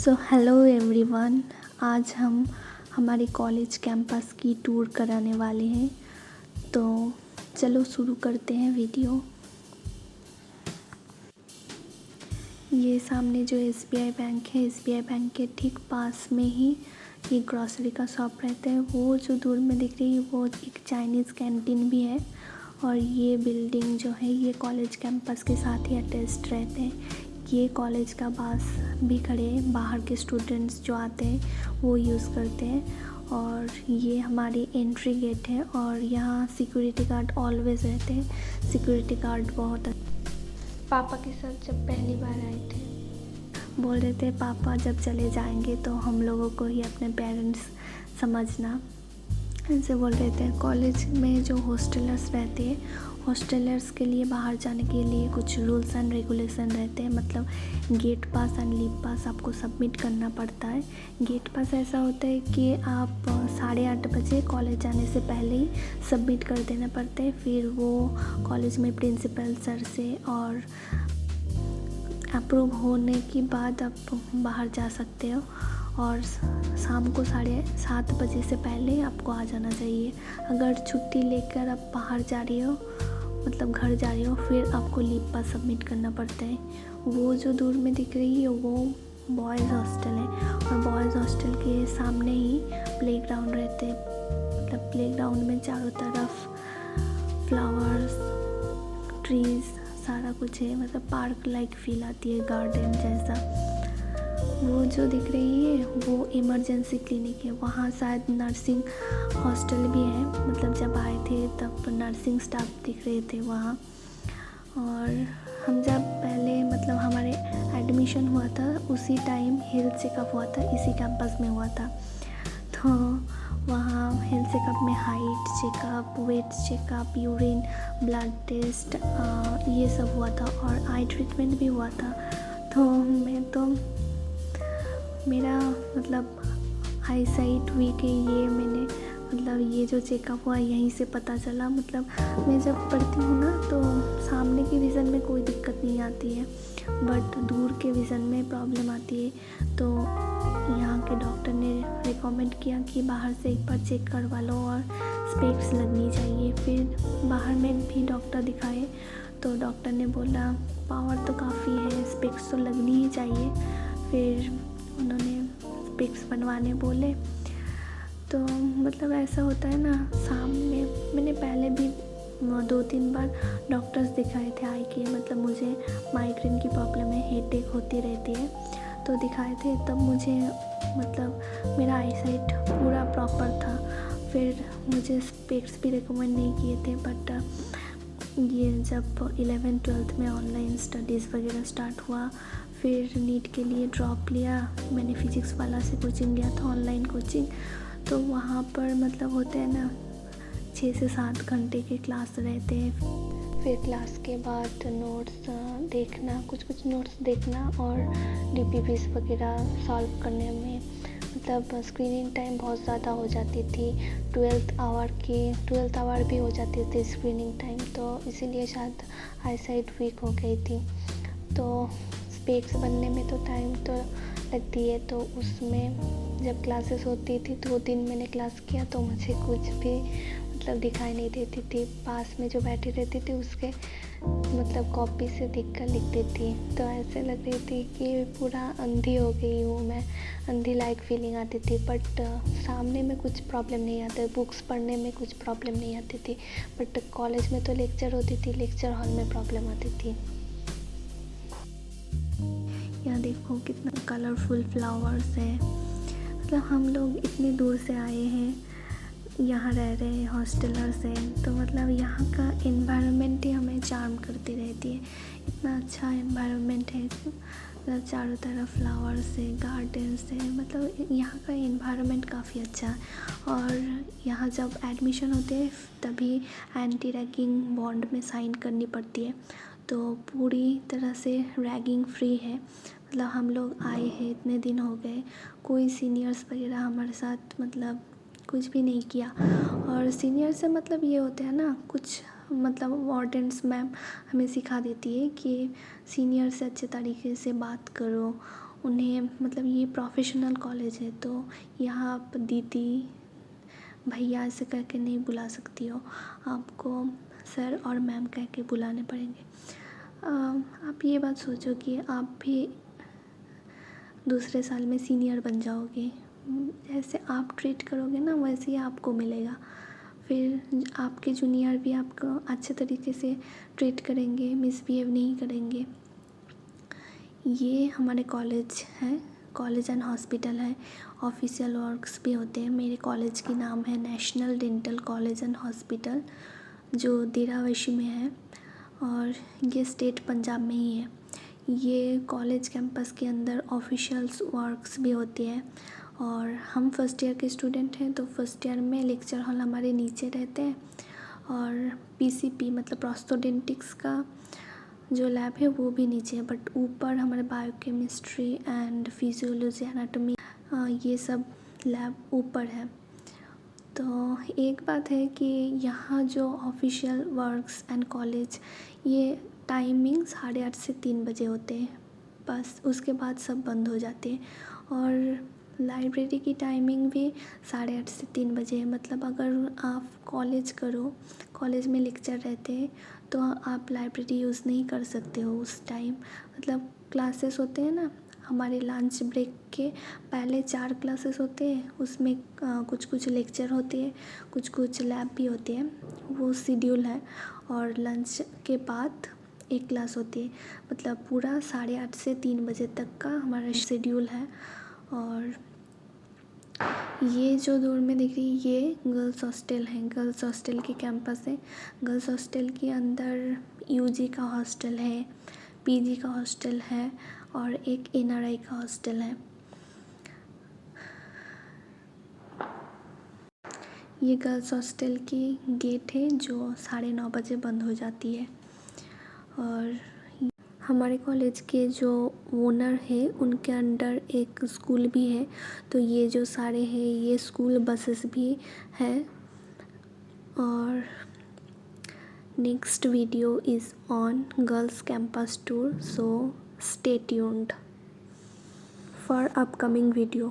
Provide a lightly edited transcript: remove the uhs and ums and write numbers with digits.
So hello everyone. आज हम हमारे कॉलेज कैंपस की टूर कराने वाले हैं, तो चलो शुरू करते हैं वीडियो। ये सामने जो एसबीआई बैंक है, एसबीआई बैंक के ठीक पास में ही ये ग्रॉसरी का शॉप रहता है। वो जो दूर में दिख रही है वो एक चाइनीज़ कैंटीन भी है। और ये बिल्डिंग जो है ये कॉलेज कैंपस के साथ ही अटैच्ड रहते हैं। ये कॉलेज का बस भी खड़े हैं, बाहर के स्टूडेंट्स जो आते हैं वो यूज़ करते हैं। और ये हमारी एंट्री गेट है और यहाँ सिक्योरिटी गार्ड ऑलवेज़ रहते हैं। सिक्योरिटी गार्ड बहुत पापा के साथ जब पहली बार आए थे बोल रहे थे पापा जब चले जाएंगे तो हम लोगों को ही अपने पेरेंट्स समझना, ऐसे बोल रहे थे। कॉलेज में जो हॉस्टलर्स रहते हैं, हॉस्टलर्स के लिए बाहर जाने के लिए कुछ रूल्स एंड रेगुलेशन रहते हैं। मतलब गेट पास एंड लीव पास आपको सबमिट करना पड़ता है। गेट पास ऐसा होता है कि आप 8:30 बजे कॉलेज जाने से पहले ही सबमिट कर देना पड़ता है। फिर वो कॉलेज में प्रिंसिपल सर से और अप्रूव होने के बाद आप बाहर जा सकते हो। और शाम को 7:30 बजे से पहले आपको आ जाना चाहिए। अगर छुट्टी लेकर आप बाहर जा रही हो, मतलब घर जा रही हो, फिर आपको लीव पास सबमिट करना पड़ता है। वो जो दूर में दिख रही है वो बॉयज़ हॉस्टल है। और बॉयज़ हॉस्टल के सामने ही प्लेग्राउंड रहते हैं। मतलब प्लेग्राउंड में चारों तरफ फ्लावर्स, ट्रीज़, सारा कुछ है। मतलब पार्क लाइक फील आती है, गार्डन जैसा। वो जो दिख रही है वो इमरजेंसी क्लिनिक है। वहाँ शायद नर्सिंग हॉस्टल भी है। मतलब जब आए थे तब नर्सिंग स्टाफ दिख रहे थे वहाँ। और हम जब पहले मतलब हमारे एडमिशन हुआ था उसी टाइम हेल्थ चेकअप हुआ था, इसी कैंपस में हुआ था। तो वहाँ हेल्थ चेकअप में height checkup, weight checkup, urine, blood test, ये सब हुआ था। और आई ट्रीटमेंट भी हुआ था। तो मेरा मतलब आई साइट वीक है, ये मैंने मतलब ये जो चेकअप हुआ यहीं से पता चला। मतलब मैं जब पढ़ती हूँ ना तो सामने की विज़न में कोई दिक्कत नहीं आती है, बट दूर के विज़न में प्रॉब्लम आती है। तो यहाँ के डॉक्टर ने रिकमेंड किया कि बाहर से एक बार चेक करवा लो और स्पेक्स लगनी चाहिए। फिर बाहर में भी डॉक्टर दिखाए तो डॉक्टर ने बोला पावर तो काफ़ी है, स्पेक्स तो लगनी ही चाहिए। फिर उन्होंने स्पेक्स बनवाने बोले। तो मतलब ऐसा होता है ना, सामने मैंने पहले भी 2-3 बार डॉक्टर्स दिखाए थे आई के। मतलब मुझे माइग्रेन की प्रॉब्लम है, हेडेक होती रहती है, तो दिखाए थे। तब मुझे मतलब मेरा आई साइट पूरा प्रॉपर था। फिर मुझे स्पेक्स भी रिकमेंड नहीं किए थे। बट ये जब 11th-12th में ऑनलाइन स्टडीज़ वगैरह स्टार्ट हुआ, फिर नीट के लिए ड्रॉप लिया। मैंने फिज़िक्स वाला से कोचिंग लिया था, ऑनलाइन कोचिंग। तो वहाँ पर मतलब होते हैं ना 6 से 7 घंटे के क्लास रहते हैं। फिर क्लास के बाद नोट्स देखना, कुछ नोट्स देखना और डीपीपीस वगैरह सॉल्व करने में मतलब स्क्रीनिंग टाइम बहुत ज़्यादा हो जाती थी। 12th आवर भी हो जाती थी स्क्रीनिंग टाइम। तो इसीलिए शायद आई साइट वीक हो गई थी। तो स्पेक्स बनने में तो टाइम तो लगती है। तो उसमें जब क्लासेस होती थी 2 दिन मैंने क्लास किया तो मुझे कुछ भी मतलब दिखाई नहीं देती थी। पास में जो बैठी रहती थी उसके मतलब कॉपी से देख कर लिखती थी। तो ऐसे लग रही थी कि पूरा अंधी हो गई हूँ मैं, अंधी लाइक फीलिंग आती थी। बट सामने में कुछ प्रॉब्लम नहीं आता, बुक्स पढ़ने में कुछ प्रॉब्लम नहीं आती थी। बट कॉलेज में तो लेक्चर होती थी, लेक्चर हॉल में प्रॉब्लम आती थी। यहाँ देखो कितना कलरफुल फ्लावर्स है। मतलब हम लोग इतनी दूर से आए हैं, यहाँ रह रहे हैं, हॉस्टलर्स हैं, तो मतलब यहाँ का एनवायरनमेंट ही हमें चार्म करती रहती है। इतना अच्छा एनवायरनमेंट है, मतलब चारों तरफ फ्लावर्स है, गार्डन्स है। मतलब यहाँ का एनवायरनमेंट काफ़ी अच्छा है। और यहाँ जब एडमिशन होते हैं तभी एंटी रैगिंग बॉन्ड में साइन करनी पड़ती है। तो पूरी तरह से रैगिंग फ्री है। मतलब हम लोग आए हैं, इतने दिन हो गए, कोई सीनियर्स वगैरह हमारे साथ मतलब कुछ भी नहीं किया। और सीनियर से मतलब ये होते हैं ना, कुछ मतलब वार्डन्स मैम हमें सिखा देती है कि सीनियर से अच्छे तरीके से बात करो उन्हें मतलब ये प्रोफेशनल कॉलेज है, तो यहाँ आप दीदी भैया ऐसे कह के नहीं बुला सकती हो, आपको सर और मैम कह के बुलाने पड़ेंगे। आप ये बात सोचो कि आप भी दूसरे साल में सीनियर बन जाओगे, जैसे आप ट्रीट करोगे ना वैसे ही आपको मिलेगा। फिर आपके जूनियर भी आपको अच्छे तरीके से ट्रीट करेंगे, मिसबिहेव नहीं करेंगे। ये हमारे कॉलेज है, कॉलेज एंड हॉस्पिटल है। ऑफिशियल वर्क्स भी होते हैं। मेरे कॉलेज की नाम है national dental college and hospital, जो देहरावैशी में है और ये स्टेट पंजाब में ही है। ये कॉलेज कैंपस के अंदर ऑफिशियल्स वर्क्स भी होती है और हम फर्स्ट ईयर के स्टूडेंट हैं, तो फर्स्ट ईयर में लेक्चर हॉल हमारे नीचे रहते हैं और पीसीपी मतलब प्रोस्थोडेंटिक्स का जो लैब है वो भी नीचे है, बट ऊपर हमारे बायोकेमिस्ट्री एंड फिजियोलॉजी एनाटॉमी ये सब लैब ऊपर है। तो एक बात है कि यहाँ जो ऑफिशियल वर्क्स एंड कॉलेज ये टाइमिंग 8:30 से 3 बजे होते हैं, बस उसके बाद सब बंद हो जाते हैं। और लाइब्रेरी की टाइमिंग भी 8:30 से 3 बजे है। मतलब अगर आप कॉलेज में लेक्चर रहते हैं तो आप लाइब्रेरी यूज़ नहीं कर सकते हो उस टाइम। मतलब क्लासेस होते हैं ना, हमारे लंच ब्रेक के पहले 4 क्लासेस होते हैं, उसमें कुछ कुछ लेक्चर होते हैं, कुछ कुछ लैब भी होती है, वो शेड्यूल है। और लंच के बाद एक क्लास होती है। मतलब पूरा 8:30 से 3 बजे तक का हमारा शेड्यूल है। और ये जो दूर में दिख रही है ये गर्ल्स हॉस्टल है, गर्ल्स हॉस्टल की कैंपस है। गर्ल्स हॉस्टल के अंदर यूजी का हॉस्टल है, पीजी का हॉस्टल है और एक एनआरआई का हॉस्टल है। ये गर्ल्स हॉस्टल की गेट है जो 9:30 बजे बंद हो जाती है। और हमारे कॉलेज के जो ओनर है उनके अंडर एक स्कूल भी है, तो ये जो सारे हैं ये स्कूल बसेस भी है। और next video is on girls campus tour, so stay tuned for upcoming video.